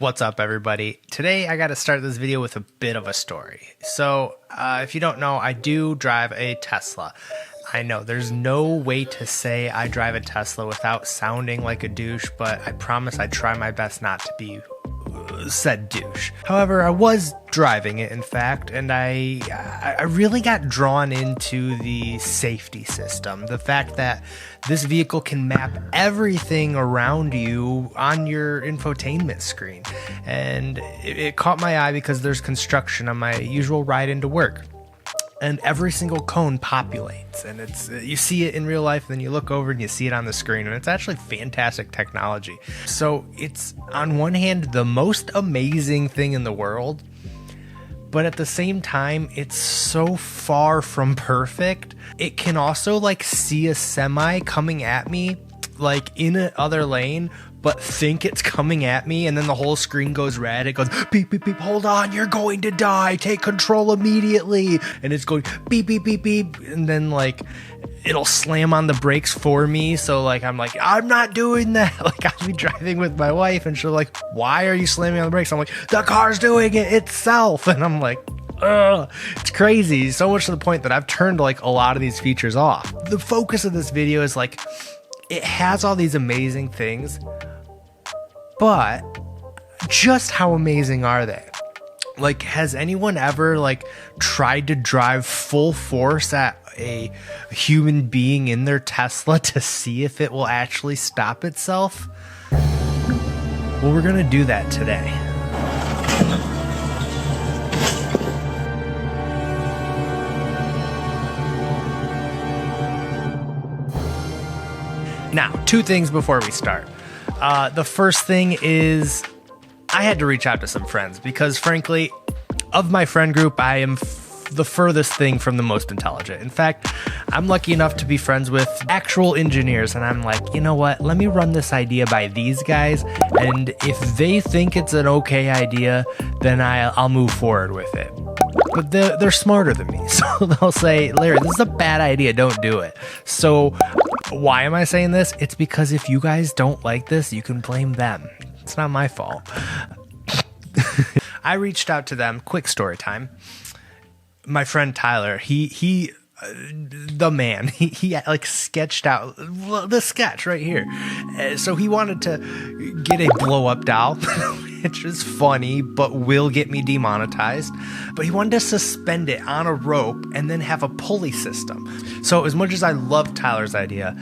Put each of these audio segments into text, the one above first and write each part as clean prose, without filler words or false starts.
What's up, everybody? Today I got to start this video with a bit of a story. So if you don't know, I do drive a Tesla. I know there's no way to say I drive a Tesla without sounding like a douche, but I promise I try my best not to be said douche. However, I was driving it, in fact, and I really got drawn into the safety system. The fact that this vehicle can map everything around you on your infotainment screen. And it caught my eye because there's construction on my usual ride into work. And every single cone populates, and you see it in real life, and then you look over and you see it on the screen, and it's actually fantastic technology. So it's, on one hand, the most amazing thing in the world, but at the same time, it's so far from perfect. It can also like see a semi coming at me, like in another lane, but think it's coming at me, and then the whole screen goes red. It goes beep, beep, beep, hold on, you're going to die, take control immediately. And it's going beep, beep, beep, beep, and then like it'll slam on the brakes for me. So like I'm like, I'm not doing that. Like I'll be driving with my wife and she'll like, why are you slamming on the brakes? I'm like, the car's doing it itself. And I'm like, ugh, it's crazy. So much to the point that I've turned like a lot of these features off. The focus of this video is like, it has all these amazing things, but just how amazing are they? Like, has anyone ever like tried to drive full force at a human being in their Tesla to see if it will actually stop itself? Well, we're gonna do that today. Now, two things before we start. The first thing is I had to reach out to some friends because, frankly, of my friend group, I am the furthest thing from the most intelligent. In fact, I'm lucky enough to be friends with actual engineers, and I'm like, you know what? Let me run this idea by these guys, and if they think it's an okay idea, then I'll move forward with it. But they're smarter than me, so they'll say, Larry, this is a bad idea, don't do it. So why am I saying this? It's because if you guys don't like this, you can blame them. It's not my fault. I reached out to them. Quick story time. My friend Tyler, he the man, he like sketched out the sketch right here. So he wanted to get a blow up doll, which is funny, but will get me demonetized. But he wanted to suspend it on a rope and then have a pulley system. So as much as I love Tyler's idea,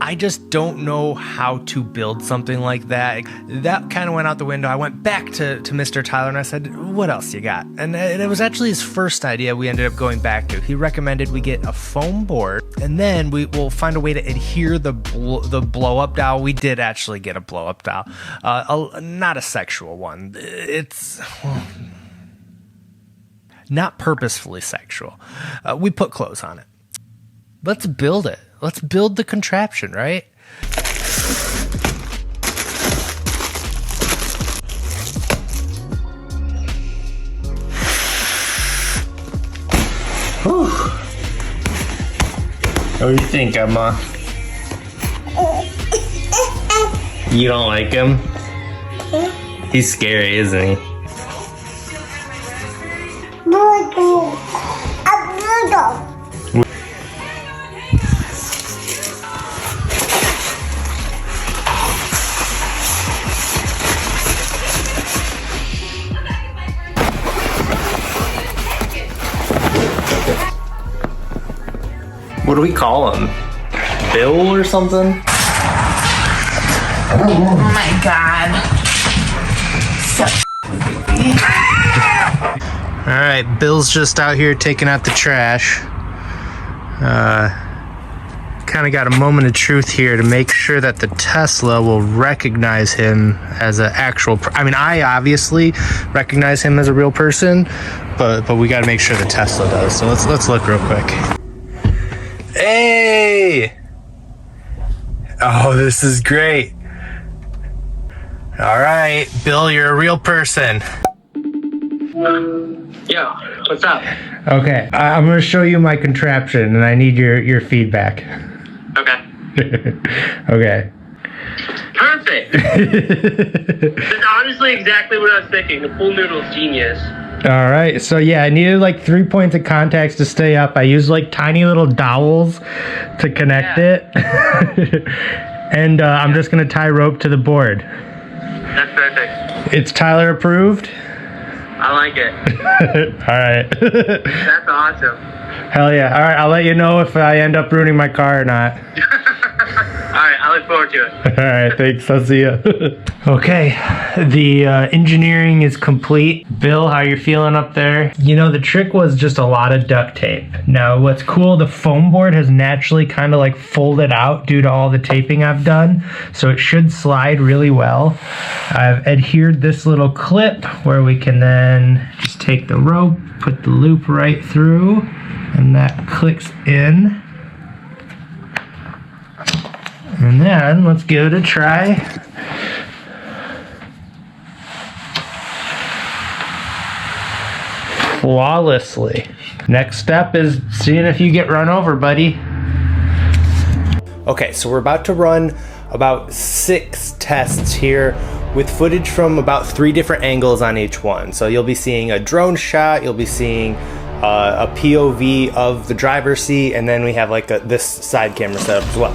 I just don't know how to build something like that. That kind of went out the window. I went back to Mr. Tyler and I said, what else you got? And it was actually his first idea we ended up going back to. He recommended we get a foam board and then we will find a way to adhere the blow-up doll. We did actually get a blow-up doll. Not a sexual one. It's not purposefully sexual. We put clothes on it. Let's build it. Let's build the contraption, right? Whew. What do you think, Emma? You don't like him? He's scary, isn't he? What do we call him? Bill or something? Oh my god. Alright, Bill's just out here taking out the trash. Kind of got a moment of truth here to make sure that the Tesla will recognize him as an actual... I obviously recognize him as a real person, but we got to make sure the Tesla does. So let's look real quick. Hey! Oh, this is great. All right, Bill, you're a real person. Yo, what's up? Okay, I'm going to show you my contraption, and I need your feedback. Okay. Okay. Perfect. Just honestly exactly what I was thinking. The pool noodle's genius. All right, so yeah, I needed like 3 points of contacts to stay up. I used like tiny little dowels to connect it. And I'm just gonna tie rope to the board. That's perfect. It's Tyler approved? I like it. All right. That's awesome. Hell yeah. All right, I'll let you know if I end up ruining my car or not. Alright, I look forward to it. All right, thanks. I'll see you. Okay, the engineering is complete. Bill, how you feeling up there? You know, the trick was just a lot of duct tape. Now, what's cool, the foam board has naturally kind of like folded out due to all the taping I've done, so it should slide really well. I've adhered this little clip where we can then just take the rope, put the loop right through, and that clicks in. And then let's give it a try. Flawlessly. Next step is seeing if you get run over, buddy. Okay, so we're about to run about 6 tests here with footage from about 3 different angles on each one. So you'll be seeing a drone shot, you'll be seeing a POV of the driver's seat, and then we have like this side camera set up as well.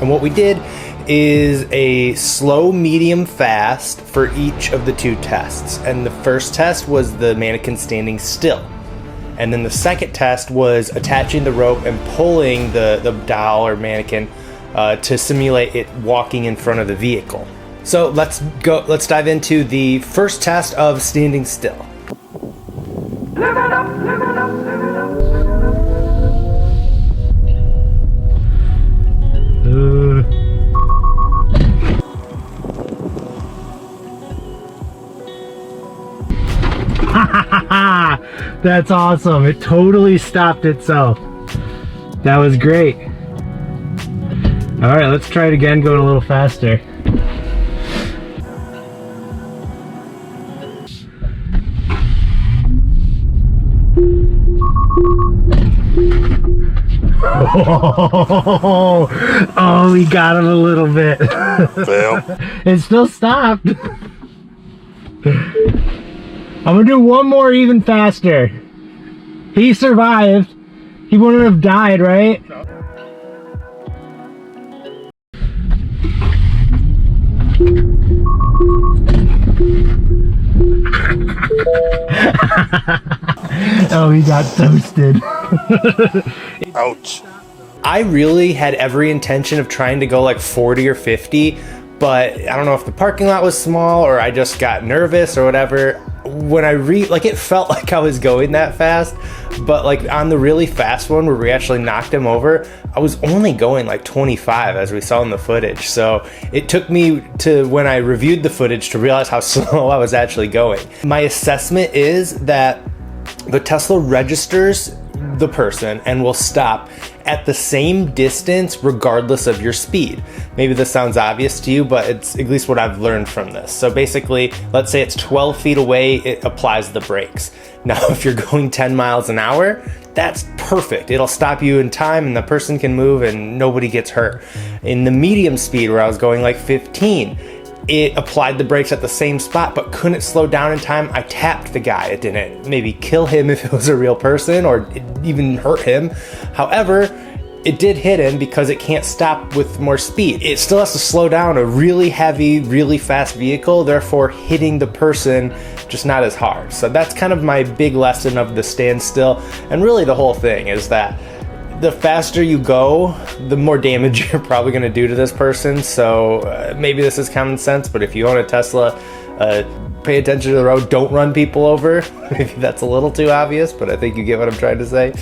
And what we did is a slow, medium, fast for each of the 2 tests. And the first test was the mannequin standing still. And then the second test was attaching the rope and pulling the doll or mannequin to simulate it walking in front of the vehicle. So let's dive into the first test of standing still. That's awesome. It totally stopped itself. That was great. All right, let's try it again, going a little faster. Oh, we got him a little bit. Fail. It still stopped. I'm gonna do one more even faster. He survived. He wouldn't have died, right? No. Oh, he got toasted. Ouch. I really had every intention of trying to go like 40 or 50, but I don't know if the parking lot was small or I just got nervous or whatever. When I it felt like I was going that fast, but like on the really fast one where we actually knocked him over, I was only going like 25 as we saw in the footage. So it took me to when I reviewed the footage to realize how slow I was actually going. My assessment is that the Tesla registers the person and will stop at the same distance regardless of your speed. Maybe this sounds obvious to you, but it's at least what I've learned from this. So basically, let's say it's 12 feet away, it applies the brakes. Now, if you're going 10 miles an hour, that's perfect. It'll stop you in time and the person can move and nobody gets hurt. In the medium speed where I was going like 15, it applied the brakes at the same spot but couldn't slow down in time. I tapped the guy. It didn't maybe kill him if it was a real person or even hurt him. However, it did hit him because it can't stop with more speed. It still has to slow down a really heavy, really fast vehicle, therefore hitting the person just not as hard. So that's kind of my big lesson of the standstill, and really the whole thing is that the faster you go, the more damage you're probably going to do to this person. So maybe this is common sense, but if you own a Tesla, pay attention to the road. Don't run people over. Maybe that's a little too obvious, but I think you get what I'm trying to say.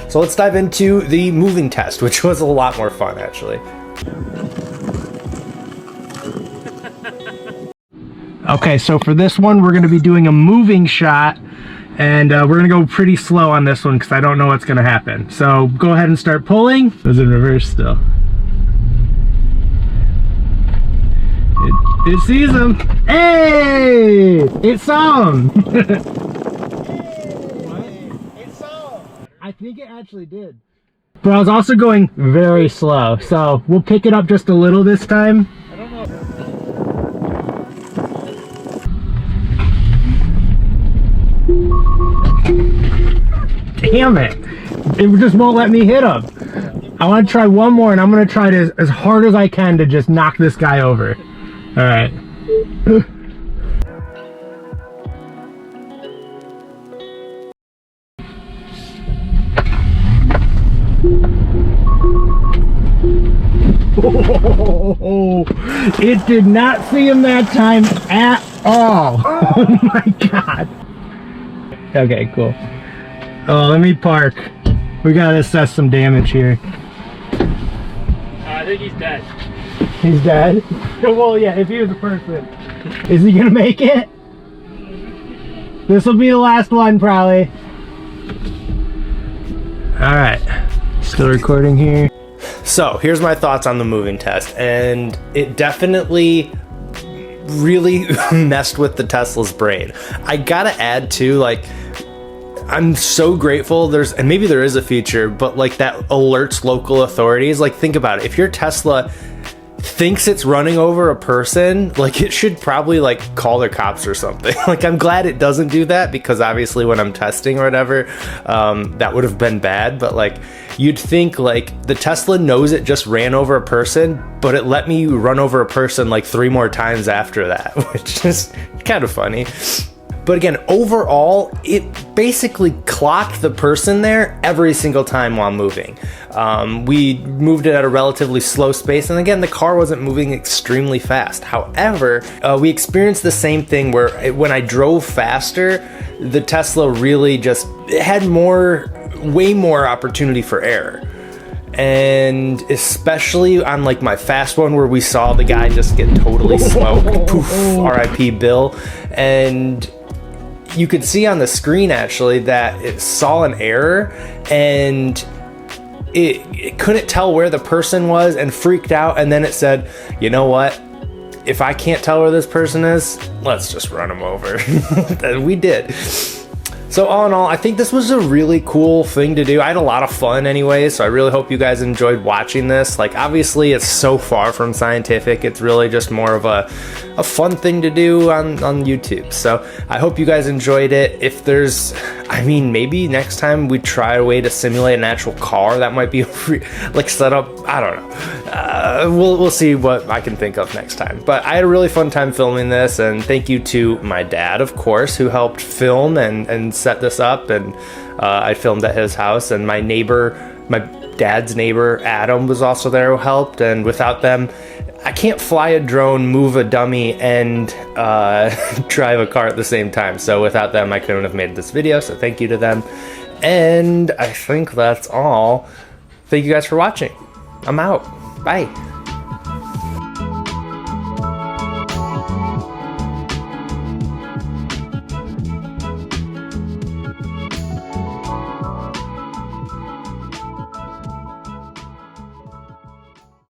So let's dive into the moving test, which was a lot more fun, actually. Okay, so for this one, we're going to be doing a moving shot. And we're going to go pretty slow on this one because I don't know what's going to happen. So go ahead and start pulling. It was in reverse still. It sees him. Hey! It saw him. It saw him. I think it actually did. But I was also going very slow. So we'll pick it up just a little this time. I don't know. damn it. It just won't let me hit him. I want to try one more, and I'm going to try to, as hard as I can, to just knock this guy over. All right. Oh, it did not see him that time at all. Oh my god. Okay, cool. Oh, let me park. We gotta assess some damage here. I think he's dead. He's dead? Well, yeah, if he was a person. Is he gonna make it? This will be the last one, probably. Alright. Still recording here. So, here's my thoughts on the moving test. And it definitely really messed with the Tesla's brain. I gotta add, too, like, I'm so grateful and maybe there is a feature, but like that alerts local authorities. Like, think about it. If your Tesla thinks it's running over a person, like, it should probably like call the cops or something. Like, I'm glad it doesn't do that, because obviously when I'm testing or whatever, that would have been bad. But like, you'd think like the Tesla knows it just ran over a person, but it let me run over a person like 3 more times after that, which is kind of funny. But again, overall, it basically clocked the person there every single time while moving. We moved it at a relatively slow pace, and again, the car wasn't moving extremely fast. However, we experienced the same thing where when I drove faster, the Tesla really just had way more opportunity for error. And especially on like my fast one where we saw the guy just get totally smoked. Poof, RIP Bill. And you could see on the screen actually that it saw an error, and it couldn't tell where the person was and freaked out, and then it said, you know what, if I can't tell where this person is, let's just run him over. And we did. So all in all, I think this was a really cool thing to do. I had a lot of fun anyway, so I really hope you guys enjoyed watching this. Like, obviously it's so far from scientific. It's really just more of a fun thing to do on YouTube. So I hope you guys enjoyed it. If there's, I mean, maybe next time we try a way to simulate an actual car, that might be like set up, I don't know. We'll see what I can think of next time. But I had a really fun time filming this, and thank you to my dad, of course, who helped film and set this up. And I filmed at his house, and my dad's neighbor Adam was also there, who helped. And without them, I can't fly a drone, move a dummy, and drive a car at the same time. So without them, I couldn't have made this video. So thank you to them. And I think that's all. Thank you guys for watching. I'm out. Bye.